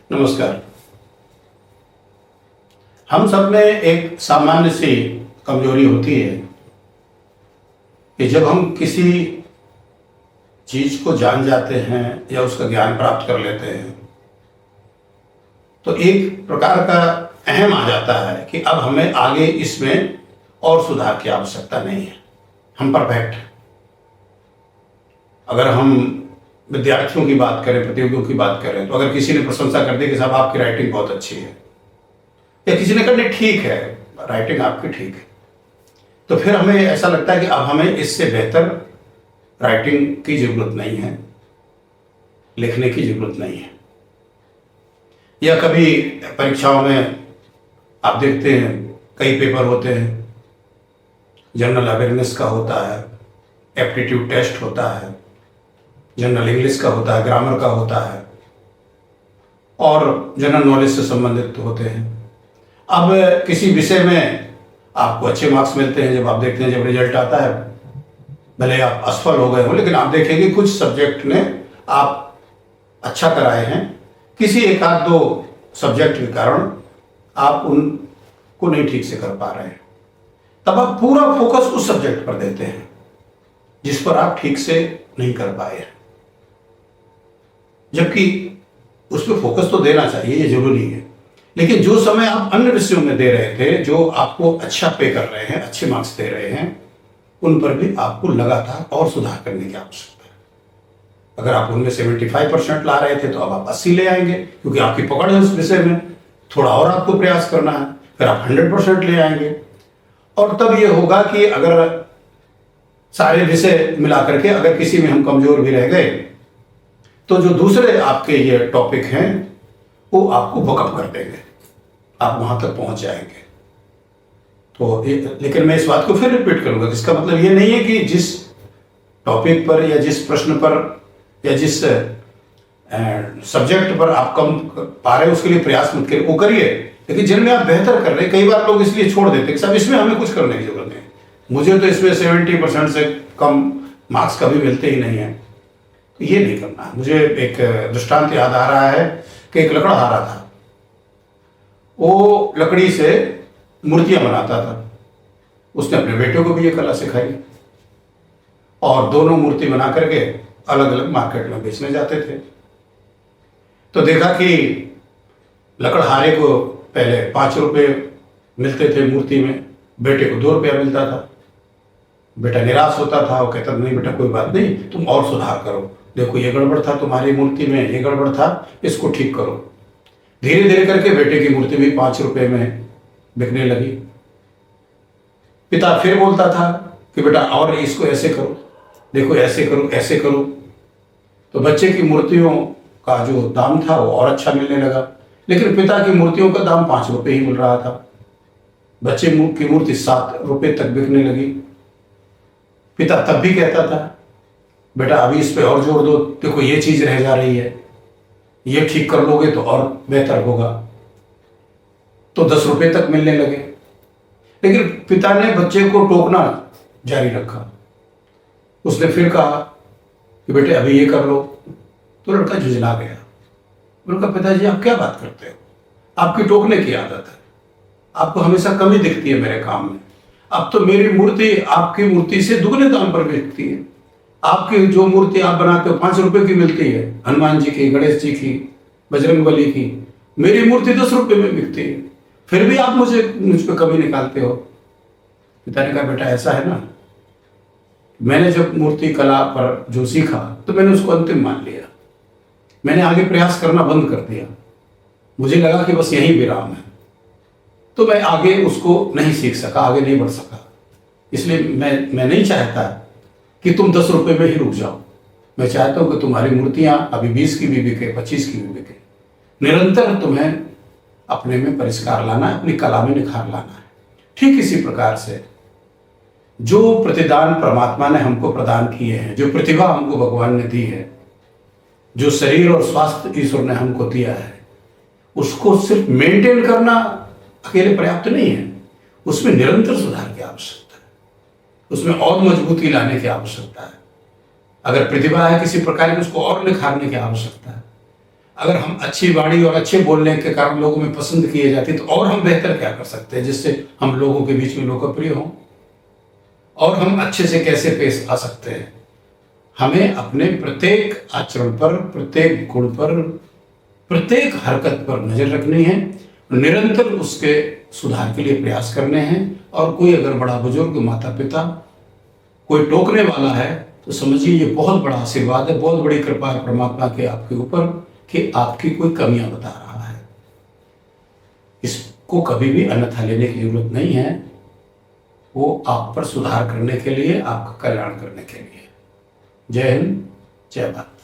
नमस्कार। हम सब में एक सामान्य सी कमजोरी होती है कि जब हम किसी चीज को जान जाते हैं या उसका ज्ञान प्राप्त कर लेते हैं तो एक प्रकार का अहम आ जाता है कि अब हमें आगे इसमें और सुधार की आवश्यकता नहीं है, हम परफेक्ट हैं। अगर हम विद्यार्थियों की बात करें, प्रतियोगियों की बात करें, तो अगर किसी ने प्रशंसा कर दी कि साहब आपकी राइटिंग बहुत अच्छी है, या किसी ने कहा ठीक है राइटिंग आपकी ठीक है, तो फिर हमें ऐसा लगता है कि अब हमें इससे बेहतर राइटिंग की जरूरत नहीं है, लिखने की जरूरत नहीं है। या कभी परीक्षाओं में आप देखते हैं कई पेपर होते हैं, जनरल अवेयरनेस का होता है, एप्टीट्यूड टेस्ट होता है, जनरल इंग्लिश का होता है, ग्रामर का होता है और जनरल नॉलेज से संबंधित होते हैं। अब किसी विषय में आपको अच्छे मार्क्स मिलते हैं, जब आप देखते हैं जब रिजल्ट आता है, भले आप असफल हो गए हो लेकिन आप देखेंगे कुछ सब्जेक्ट में आप अच्छा कराए हैं, किसी एक आध दो सब्जेक्ट के कारण आप उनको नहीं ठीक से कर पा रहे हैं, तब आप पूरा फोकस उस सब्जेक्ट पर देते हैं जिस पर आप ठीक से नहीं कर पाए हैं। जबकि उस पर फोकस तो देना चाहिए, ये जरूरी है, लेकिन जो समय आप अन्य विषयों में दे रहे थे, जो आपको अच्छा पे कर रहे हैं, अच्छे मार्क्स दे रहे हैं, उन पर भी आपको लगातार और सुधार करने की आवश्यकता है। अगर आप उनमें 75% ला रहे थे तो अब आप 80 ले आएंगे, क्योंकि आपकी पकड़ है उस विषय में, थोड़ा और आपको प्रयास करना है, फिर आप 100% ले आएंगे। और तब ये होगा कि अगर सारे विषय मिला करके अगर किसी में हम कमजोर भी रह गए तो जो दूसरे आपके ये टॉपिक हैं वो आपको वकअप कर देंगे, आप वहां तक पहुंच जाएंगे। तो लेकिन मैं इस बात को फिर रिपीट करूंगा, इसका मतलब ये नहीं है कि जिस टॉपिक पर या जिस प्रश्न पर या जिस सब्जेक्ट पर आप कम पा रहे हैं उसके लिए प्रयास मत करिए, वो करिए, लेकिन जिनमें आप बेहतर कर रहे हैं, कई बार लोग इसलिए छोड़ देते हैं कि साहब इसमें हमें कुछ करने की जरूरत नहीं, मुझे तो इसमें 70% से कम मार्क्स कभी मिलते ही नहीं है, तो ये नहीं करना है। मुझे एक दृष्टांत याद आ रहा है कि एक लकड़हारा था, वो लकड़ी से मूर्तियां बनाता था। उसने अपने बेटे को भी ये कला सिखाई और दोनों मूर्ति बना करके अलग अलग मार्केट में बेचने जाते थे। तो देखा कि लकड़हारे को पहले 5 रुपये मिलते थे मूर्ति में, बेटे को 2 रुपया मिलता था। बेटा निराश होता था, वो कहता नहीं बेटा कोई बात नहीं, तुम और सुधार करो, देखो ये गड़बड़ था तुम्हारी मूर्ति में, ये गड़बड़ था, इसको ठीक करो। धीरे धीरे करके बेटे की मूर्ति भी 5 रुपये में बिकने लगी। पिता फिर बोलता था कि बेटा और इसको ऐसे करो, देखो ऐसे करो ऐसे करो। तो बच्चे की मूर्तियों का जो दाम था वो और अच्छा मिलने लगा, लेकिन पिता की मूर्तियों का दाम 5 रुपये ही मिल रहा था। बच्चे की मूर्ति 7 रुपये तक बिकने लगी। पिता तब भी कहता था बेटा अभी इस पे और जोर दो, देखो ये चीज रह जा रही है, ये ठीक कर लोगे तो और बेहतर होगा। तो 10 रुपये तक मिलने लगे, लेकिन पिता ने बच्चे को टोकना जारी रखा। उसने फिर कहा कि बेटे अभी ये कर लो, तो लड़का झुंझला गया। उनका पिताजी आप क्या बात करते हो, आपकी टोकने की आदत है, आपको हमेशा कमी दिखती है मेरे काम में। अब तो मेरी मूर्ति आपकी मूर्ति से दुगने दाम पर बिकती है। आपकी जो मूर्ति आप बनाते हो 5 रुपए की मिलती है, हनुमान जी की, गणेश जी की, बजरंगबली की, मेरी मूर्ति 10 रुपए में बिकती है, फिर भी आप मुझ पर कमी निकालते हो। पिता ने कहा बेटा ऐसा है ना, मैंने जब मूर्ति कला पर जो सीखा तो मैंने उसको अंतिम मान लिया, मैंने आगे प्रयास करना बंद कर दिया। मुझे लगा कि बस यही विराम है, तो मैं आगे उसको नहीं सीख सका, आगे नहीं बढ़ सका। इसलिए मैं नहीं चाहता कि तुम 10 रुपये में ही रुक जाओ। मैं चाहता हूं कि तुम्हारी मूर्तियां अभी 20 की भी बिके, 25 की भी बिके। निरंतर तुम्हें अपने में परिष्कार लाना है, अपनी कला में निखार लाना है। ठीक इसी प्रकार से जो प्रतिदान परमात्मा ने हमको प्रदान किए हैं, जो प्रतिभा हमको भगवान ने दी है, जो शरीर और स्वास्थ्य ईश्वर ने हमको दिया है, उसको सिर्फ मेंटेन करना अकेले पर्याप्त नहीं है, उसमें निरंतर सुधार की आवश्यकता है, उसमें और मजबूती लाने की आवश्यकता है। अगर प्रतिभा है किसी प्रकार की, उसको और निखारने की आवश्यकता है। अगर हम अच्छी वाणी और अच्छे बोलने के कारण लोगों में पसंद किए जाते तो और हम बेहतर क्या कर सकते हैं जिससे हम लोगों के बीच में लोकप्रिय हों, और हम अच्छे से कैसे पेश आ सकते हैं। हमें अपने प्रत्येक आचरण पर, प्रत्येक गुण पर, प्रत्येक हरकत पर नजर रखनी है, निरंतर उसके सुधार के लिए प्रयास करने हैं। और कोई अगर बड़ा बुजुर्ग, माता पिता कोई टोकने वाला है तो समझिए ये बहुत बड़ा आशीर्वाद है, बहुत बड़ी कृपा है परमात्मा के आपके ऊपर कि आपकी कोई कमियां बता रहा है। इसको कभी भी अन्यथा लेने की जरूरत नहीं है, वो आप पर सुधार करने के लिए, आपका कल्याण करने के लिए। जय हिंद, जय भारत।